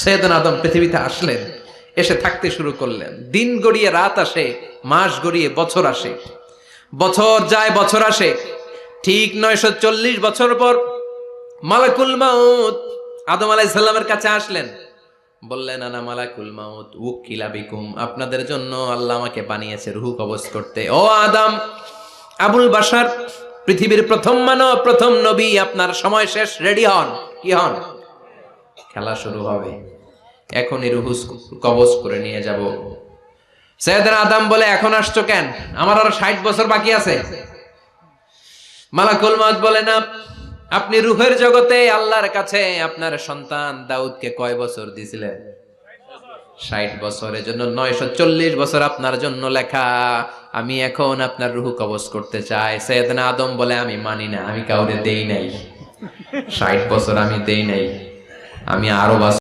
সৈয়দনা আদম পৃথিবীতে আসলেন, এসে থাকতে শুরু করলেন। দিন গড়িয়ে রাত আসে, মাস গড়িয়ে বছর আসে, বছর যায় বছর আসে। ঠিক 940 বছর পর মালাকুল মাউত আদম আলাইহিস সালামের কাছে আসলেন। বললেন, আনা মালাকুল মাউত উকিলা বিকুম, আপনাদের জন্য আল্লাহ আমাকে বানিয়েছে রূহ কবজ করতে। ও আদম, আবুল বাশার, পৃথিবীর প্রথম মানব, প্রথম নবী, আপনার সময় শেষ, রেডি হন। কি হন? খেলা শুরু হবে, এখনই রূহ কবজ করে নিয়ে যাব। সাইয়েদনা আদম বলে, এখন আসছো কেন? আমার আরো 60 বছর বাকি আছে। মালাকুল মাউত বলে, না, আপনি রূহের জগতে আল্লাহর কাছে আপনার সন্তান দাউদকে কয় বছর দিয়েছিলেন? 60 বছরের জন্য 940 বছর আপনার জন্য লেখা। আমি এখন আপনার রূহ কবজ করতে চাই। সাইয়েদনা আদম বলে, আমি মানি না, আমি কাউরে দেই নাই, 60 বছর আমি দেই নাই, আমি আরো